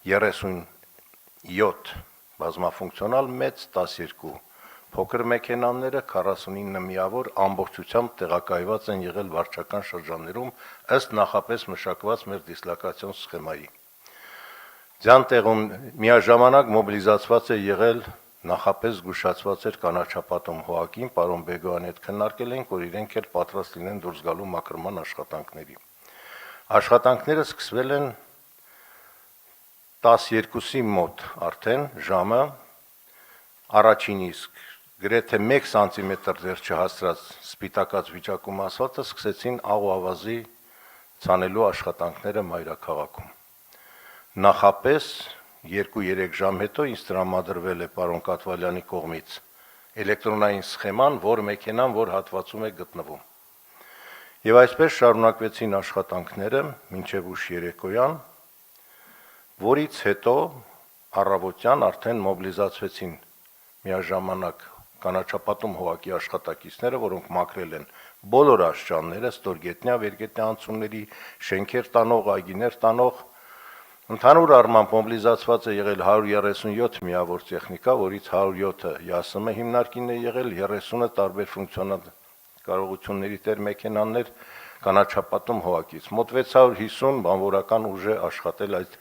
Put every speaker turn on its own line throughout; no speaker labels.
37 բազմաֆունկցիոնալ մեծ, 12 փոքր մեքենաները 49 միավոր ամբողջությամբ տեղակայված են եղել վարչական շրջաններում ըստ նախապես մշակված մեր դիսլոկացիոն սխեմայի։ Ձյան տեղում միաժամանակ մոբիլիզացված է եղել նախապես զգուշացված էր կանաչապատում հողակին, պարոն Բեգոյանի հետ քննարկել ենք, որ իրենք էլ պատրաստ լինեն դուրս գալու մաքրման աշխատանքների։ Աշխատանքները սկսվել են 12-ի մոտ արդեն ժամը, առաջին իսկ գրեթե 1 սանտիմետր դեռ չհասցրած սպիտակած վիճակում ասվածը սկսեցին աղ ու ավազի ցանելու աշխատանքները մայրաքաղաքում։ Նախապես 2-3 ժամ հետո ինձ տրամադրվել է պարոն Կատվալյանի կողմից էլեկտրոնային սխեման, որ մեքենան որ հատվածում է գտնվում։ Եվ այսպես շարունակվեցին աշխատանքները մինչև ուշ երեկոյան, որից հետո առավոտյան արդեն մոբիլիզացվեցին միաժամանակ կանաչապատում հողակի աշխատակիցները, որոնք մաքրել են բոլոր աշճանները, ստորգետնյա, վերգետնյա անցումների, շենքեր տանող, այգիներ տանող, ընդհանուր առմամբ մոբիլիզացված է եղել 137 միավոր տեխնիկա, որից 107-ը ԵԱՍՄ հիմնարկին է եղել, 30-ը տարբեր ֆունկցիոնալ կարողությունների տեր մեքենաներ կանաչապատում հողակից։ Մոտ 650 բանվորական ուժ է աշխատել այդ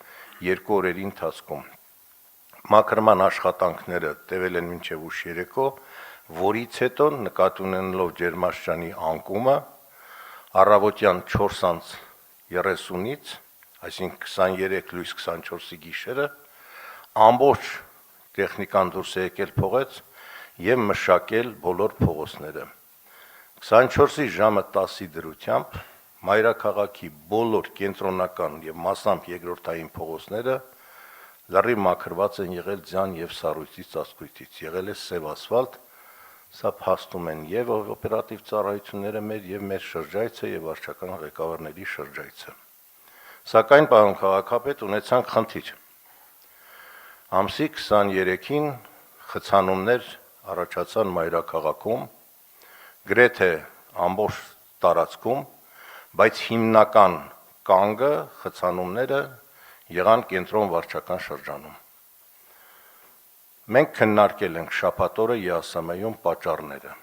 2 օրերի ընթացքում։ Մաքրման աշխատանքները տևել են մինչև ուշ երեկո, որից հետո նկատի ունենալով ջերմաստիճանի անկումը առավոտյան 4:30-ից, այսինքն 23 լույս 24-ի գիշերը, ամբողջ տեխնիկան դուրս է եկել փողոց եւ մշակել բոլոր փողոցները։ 24-ի ժամը 10-ի դրությամբ մայրաքաղաքի բոլոր կենտրոնական եւ մասամբ երկրորդային փողոցները լրիվ մաքրված են եղել ձյան եւ սառույցի ծածկույթից, եղել է սև ասֆալտ, սա փաստում են եւ օպերատիվ ծառայությունները մեր եւ մեր շրջայցը եւ վարչական ղեկավարների շրջայցը։ Սակայն պարոն քաղաքապետ ունեցանք խնդիր։ Ամսի 23-ին խցանումներ առաջացան մայրաքաղաքում, գրեթե ամբողջ տարածքում, բայց հիմնական կանգը խցանումները եղան կենտրոն վարչական շրջանում։ Մենք քննարկել ենք շաբաթ օրը ԵԱՍՄ-ում պատճառները։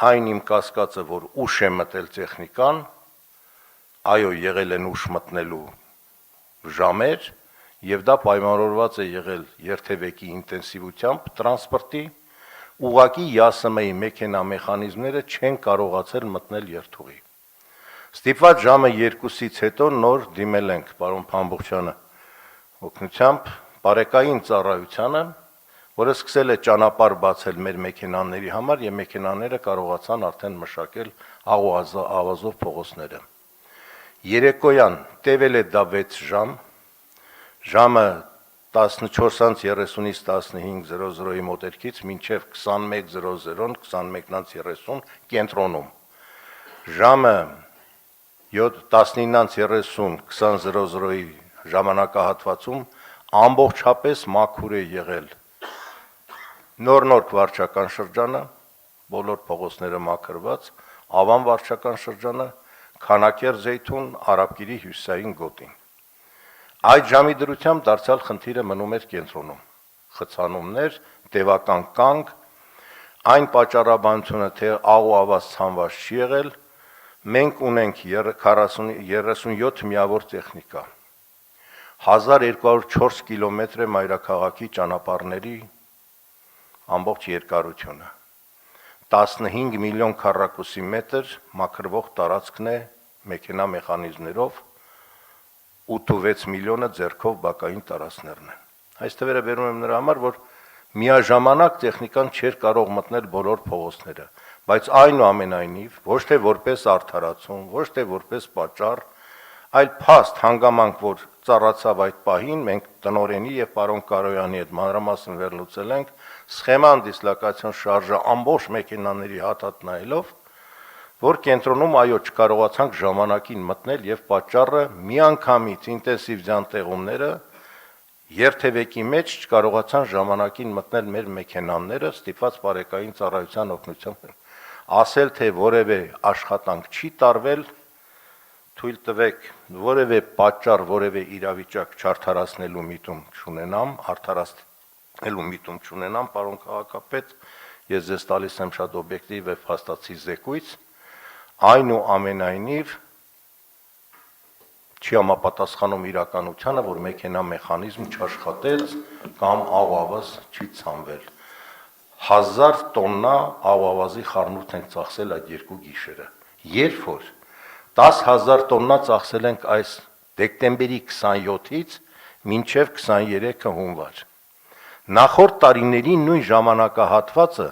Այն իմ կասկածը, որ ուշ է մտել տեխնիկան, այո, եղել են ուշ մտնելու ժամեր, եւ դա պայմանավորված է եղել երթևեկի ինտենսիվությամբ տրանսպորտի, ուղղակի ԵԱՍՄ-ի մեքենա մեխանիզմները չեն կարողացել մտնել երթուղի։ Ստիպված ժամը 2-ից հետո նոր դիմել ենք պարոն Փամբուխչյանը օգնությամբ բարեկային ծառայությանը, որը սկսել է ճանապարհ բացել մեր մեքենաների համար եւ մեքենաները կարողացան արդեն մշակել աղ ու ավազով փողոցները։ Երեկոյան տևել է դա 6 ժամ, ժամը 14:30-ից 15:00-ի մոտերքից մինչև 21:00-ն 21:30 կենտրոնում։ Ժամը 19:30 20:00-ի ժամանակահատվածում ամբողջապես մաքուր է եղել Նոր վարչական շրջանը, բոլոր փողոցները մաքրված, Ավան վարչական շրջանը, Քանակեր Զեյթուն, Արաբկիրի հյուսիսային գոտին։ Այդ ժամի դրությամբ դարձյալ խնդիրը մնում էր կենտրոնում։ Խցանումներ, տևական կանգ, այն պատճառաբանությունը, թե աղ ու ավազ ցանված չի եղել, մենք ունենք 37 միավոր տեխնիկա, 1204 կիլոմետր է մայրաքաղաքի ճանապարհների ամբողջ երկարությունը, 15 միլիոն քառակուսի մետր մաքրվող տարածքն է մեքենա մեխանիզմներով, 8-6 միլիոնը ձեռքով բակային տարածքներն են։ Այս թվերը բերում եմ նրա համար, որ միաժամանակ տեխնիկան չէր կարող մտնել բոլոր փողոցները, բայց այնուամենայնիվ ոչ թե որպես արդարացում, ոչ թե որպես պատճառ, այլ փաստ հանգամանք, որ ծառացավ այդ պահին, մենք տնօրենի եւ պարոն Կարոյանի հետ մանրամասն վերլուծել ենք, սխեման դիսլոկացիոն շարժը ամբողջ մեքենաների հատ նայելով, որ կենտրոնում այո չկարողացանք ժամանակին մտնել եւ պատճառը միանգամից ինտենսիվ ձյանտեղումները երթևեկի մեջ չկարողացան ժամանակին մտնել մեր մեքենաները, ստիպված բարեկային ծառայության օգնությամբ ասել, թե որևէ աշխատանք չի տարվել, թույլ տվեք որևէ պատճառ, որևէ իրավիճակ չարդարացնելու միտում չունենամ, արդարացնելու միտում չունենամ, պարոն քաղաքապետ, ես ձեզ տալիս եմ շատ օբյեկտիվ եւ փաստացի զեկույց, այնուամենայնիվ չի համապատասխանում իրականությանը, որ մեքենա մեխանիզմ չաշխատեց կամ աղավազ չի ցանվել։ 1000 տոննա աղավազի խառնուրդ ենք ծախսել այդ երկու գիշերը։ Երբ որ 10,000 տոննա ծախսել ենք այս դեկտեմբերի 27-ից մինչև 23-ը հունվար։ Նախորդ տարիների նույն ժամանակահատվածը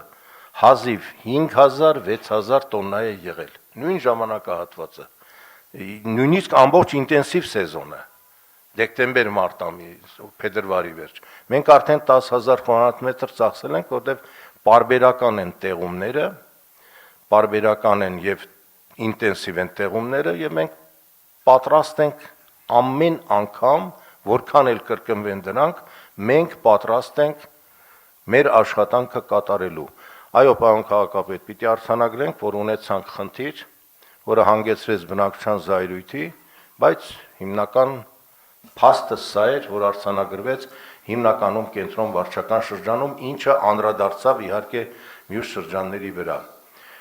հազիվ 5000-6000 տոննա է եղել։ Նույն ժամանակահատվածը։ Նույնիսկ ամբողջ ինտենսիվ սեզոնը, դեկտեմբեր-մարտ ամիս, փետրվարի վերջ, մենք արդեն 10,000 քվադրատ մետր ծախսել ենք, որտեղ պարբերական են տեղումները, պարբերական են եւ ինտենսիվ են տեղումները, եւ մենք պատրաստ ենք ամեն անգամ, որքան էլ կրկնվեն դրանք, մենք պատրաստ ենք մեր աշխատանքը կատարելու։ Այո, պարոն քաղաքապետ, պիտի արձանագրենք, որ ունեցանք խնդիր, որը հանգեցրեց բնակչության զայրույթի, բայց հիմնական փաստը սա էր, որ արձանագրվեց հիմնականում կենտրոն վարչական շրջանում, ինչը անդրադարձավ իհարկե մյուս շրջանների վրա։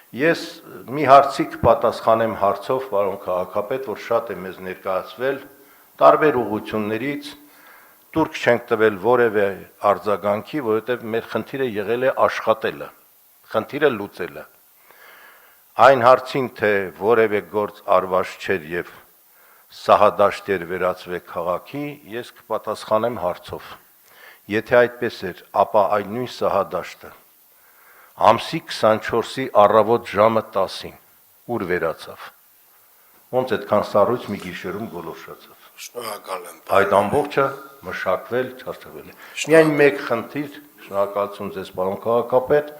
Ես մի հարցի կպատասխանեմ հարցով, պարոն քաղաքապետ, որ շատ է մեզ ներկայացվել տարբեր ուղղություններից, տուրք չենք տվել որևէ արձագանքի, որովհետև մեր խնդիրը եղել է աշխատելը, խնդիրը լուծելը։ Այն հարցին, թե որևէ գործ արված չէր եւ սահադաշտ էր վերածվել քաղաքի, ես կպատասխանեմ հարցով։ Եթե այդպես էր, ապա այն նույն սահադաշտը ամսի 24-ի առավոտ ժամը 10-ին ուր վերացավ։ Ոնց այդքան սառույց մի գիշերում գոլորշացավ։
Շնորհակալ եմ։
Այդ ամբողջը մշակվել, չարչավել է։ Միայն մեկ խնդիր, շնորհակալություն ձեզ, պարոն քաղաքապետ,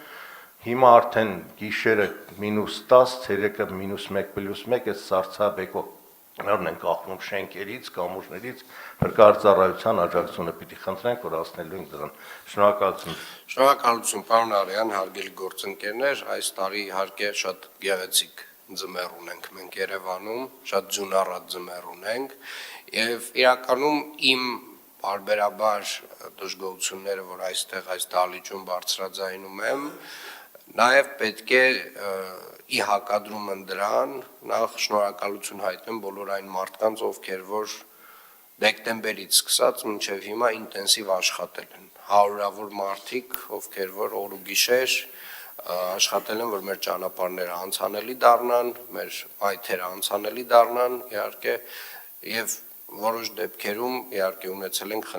հիմա արդեն գիշերը -10, ցերեկը -1+1, այս սարսափեկողներն են կախվում շենքերից, կամուրջներից, հարկարծառայության աջակցությունը պիտի խնդրենք, որ հասնելու ենք դրան։ Շնորհակալություն։
Շնորհակալություն, պարոն Արյան, հարգելի գործընկերներ, այս տարի իհարկե շատ գեղեցիկ ձմեռ ունենք մենք Երևանում, շատ ձյունառատ ձմեռ ունենք, եւ իրականում իմ բարբերաբար դժգոհությունները, որ այստեղ այս դահլիճում բարձրաձայնում եմ, նաև պետք է ի հակադրում են դրան, նախ շնորհակալություն հայտնեմ բոլոր այն մարդկանց, ովքեր որ դեկտեմբերից սկսած մինչև հիմա ինտենսիվ աշխատել են, հարյուրավոր մարդիկ, ովքեր որ օր ու գիշեր աշխատել են, որ մեր ճանապարհները անցանելի դառնան, մեր այթերը անցանելի դառնան, իհարկե, եւ որոշ դեպքերում իհարկե ունեցել ենք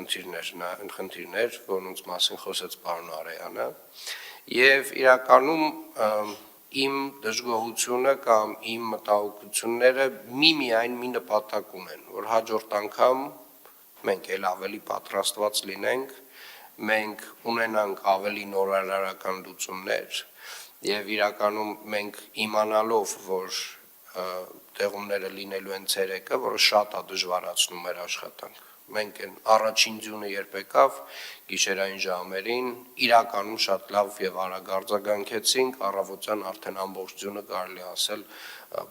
խնդիրներ, որոնց մասին խոսեց պարոն Արեյանը, եւ իրականում իմ դժգոհությունը կամ իմ մտահոգությունները միայն մի նպատակ ունեն, որ հաջորդ անգամ մենք էլ ավելի պատրաստված լինենք, մենք ունենանք ավելի նորարարական լուծումներ եւ իրականում մենք իմանալով, որ տեղումները լինելու են ցերեկը, որը շատ է դժվարացնում մեր աշխատանքը։ Մենք այն առաջին ձյունը երբ եկավ գիշերային ժամերին, իրականում շատ լավ եւ արագ արձագանքեցինք, առավոտյան արդեն ամբողջ ձյունը կարելի ասել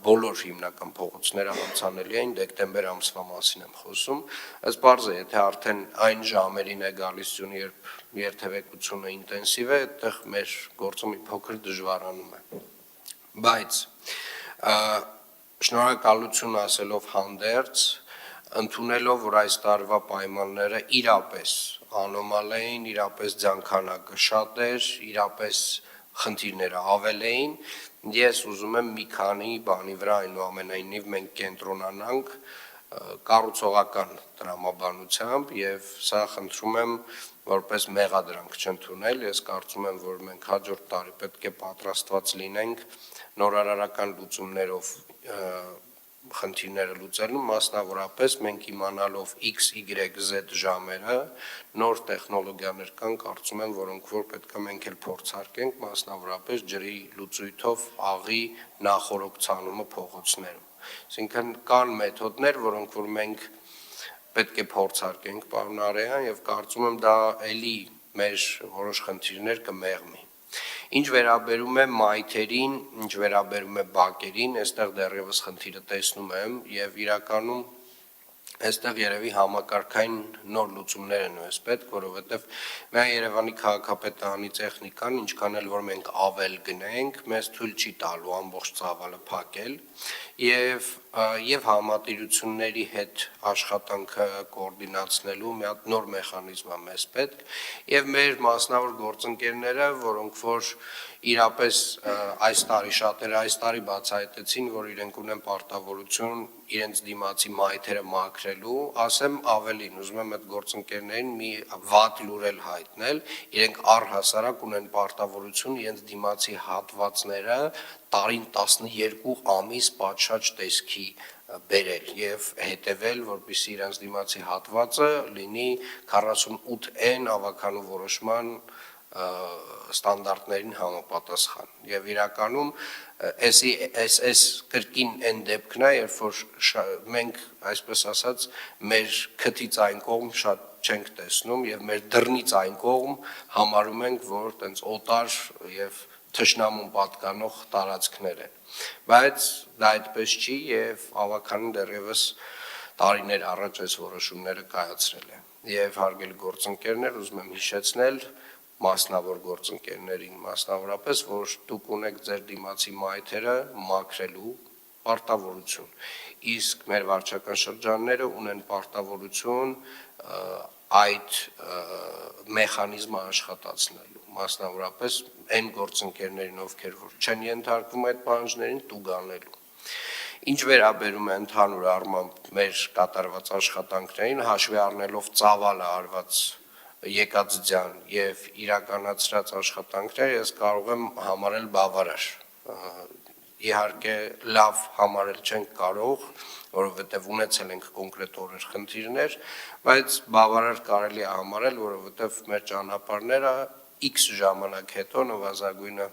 բոլոր հիմնական փողոցները անցանելի էին, դեկտեմբեր ամսվա մասին եմ խոսում, ըստ բարձր է, եթե արդեն այն ժամերին է գալիս ձյունը, երբ երթևեկությունը ինտենսիվ է, այդտեղ մեր գործը մի փոքր դժվարանում է։ Բայց շնորհակալություն ասելով հանդերձ, ընդունելով, որ այս տարվա պայմանները իրապես անոմալ էին, իրապես ձանքանակը շատ էր, իրապես խնդիրները ավել էին, ես ուզում եմ մի քանի բանի վրա այնուամենայնիվ մենք կենտրոնանանք կառուցողական տրամաբանությամբ եւ սա խնդրում եմ որպես մեղադրանք չընդունել, ես կարծում եմ, որ մենք հաջորդ տարի պետք է պատրաստված լինենք նորարարական լուծումներով խնդիրները լուծելու, մասնավորապես մենք իմանալով X, Y, Z ժամերը նոր տեխնոլոգիաներ կան, կարծում եմ, որոնք որ պետք է մենք էլ փորձարկենք, մասնավորապես ջրի լուծույթով աղի նախորոքցանումը փողոցներում։ Այսինքն կան մեթոդներ, որոնք որ մենք պետք է փորձարկենք, պարոն Արեյան, եւ կարծում եմ դա էլի մեր որոշ խնդիրներ կմեղմի։ Ինչ վերաբերում է մայթերին, ինչ վերաբերում է բակերին, այստեղ դեռևս խնդիրը տեսնում եմ եւ իրականում այստեղ երևի համակարգային նոր լուծումներ են պես պետք, որովհետև միայն Երևանի քաղաքապետարանի տեխնիկան, ինչքան էլ որ մենք ավել գնենք, մեզ թույլ չի տալու ամբողջ ծավալը փակել եւ համատիրությունների հետ աշխատանքը կոորդինացնելու մի հատ նոր մեխանիզմ է մեզ պետք եւ մեր մասնավոր գործընկերները, որոնք որ իրապես այս տարի շատերը այս տարի բացահայտեցին, որ իրենք ունեն պարտավորություն իրենց դիմացի մայթերը մաքրելու, ասեմ ավելին, ուզում եմ այդ գործընկերներին մի վատ լուրել հայտնել, իրենք առհասարակ ունեն պարտավորություն իրենց դիմացի հատվածները տարին 12 ամիս պատշաճ տեսքի բերել եւ հետեւել, որպեսզի իրենց դիմացի հատվածը լինի 48N ավականու որոշման ստանդարտներին համապատասխան եւ իրականում այս կրկին այն դեպքն է, երբ որ մենք այսպես ասած մեր քթից այն կողմ շատ չենք տեսնում եւ մեր դռնից այն կողմ համարում ենք, որ տենց օտար եւ թշնամուն պատկանող տարածքներ են, բայց դա այդպես չի եւ ավականին դեռևս տարիներ առաջ այս որոշումները կայացրել է եւ հարգելի գործընկերներ, ուզում եմ հիշեցնել մասնավոր գործընկերներին, մասնավորապես, որ դուք ունեք ձեր դիմացի մայթերը մաքրելու պարտավորություն, իսկ մեր վարչական շրջանները ունեն պարտավորություն այդ մեխանիզմը աշխատացնելու, մասնավորապես այն գործընկերներին, ովքեր որ չեն ենթարկվում այդ պահանջներին, տուգանելու։ Ինչ վերաբերում է ընդհանուր առմամբ մեր կատարված աշխատանքներին, հաշվի առնելով ծավալը արված եկած ձյան եւ իրականացրած աշխատանքները ես կարող եմ համարել բավարար։ Իհարկե լավ համարել չենք կարող, որովհետեւ ունեցել ենք կոնկրետ օրեր խնդիրներ, բայց բավարար կարելի է համարել, որովհետեւ մեր ճանապարհները X ժամանակ հետո նվազագույնը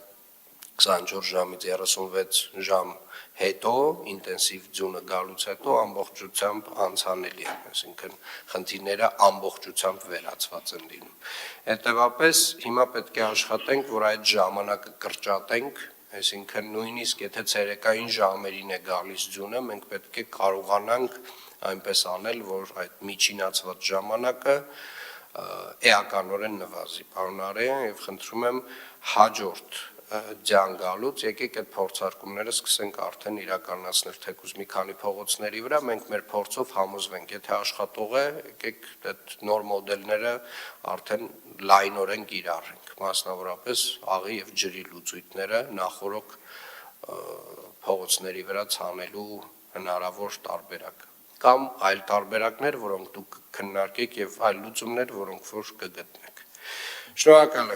24 ժամից 36 ժամ հետո ինտենսիվ ձյունը գալուց հետո ամբողջությամբ անցանելի է, այսինքն խնդիրները ամբողջությամբ վերացված են լինում։ Հետևաբար հիմա պետք է աշխատենք, որ այդ ժամանակը կրճատենք, այսինքն նույնիսկ եթե ցերեկային ժամերին է գալիս ձյունը, մենք պետք է կարողանանք այնպես անել, որ այդ միջինացված ժամանակը էականորեն նվազի։ Պարոն Արեյան, եւ խնդրում եմ հաջորդ ձյան գալուց եկեք այդ փորձարկումները սկսենք արդեն իրականացնել թեկուզ մի քանի փողոցների վրա, մենք մեր փորձով համոզվենք, եթե աշխատող է, եկեք այդ նոր մոդելները արդեն լայնորեն կիրառենք, մասնավորապես աղի եւ ջրի լուծույթները նախորոք փողոցների վրա ցանելու հնարավոր տարբերակ կամ այլ տարբերակներ, որոնք դուք քննարկեք եւ այլ լուծումներ, որոնք որ կգտնեք։ Շնորհակալ եմ։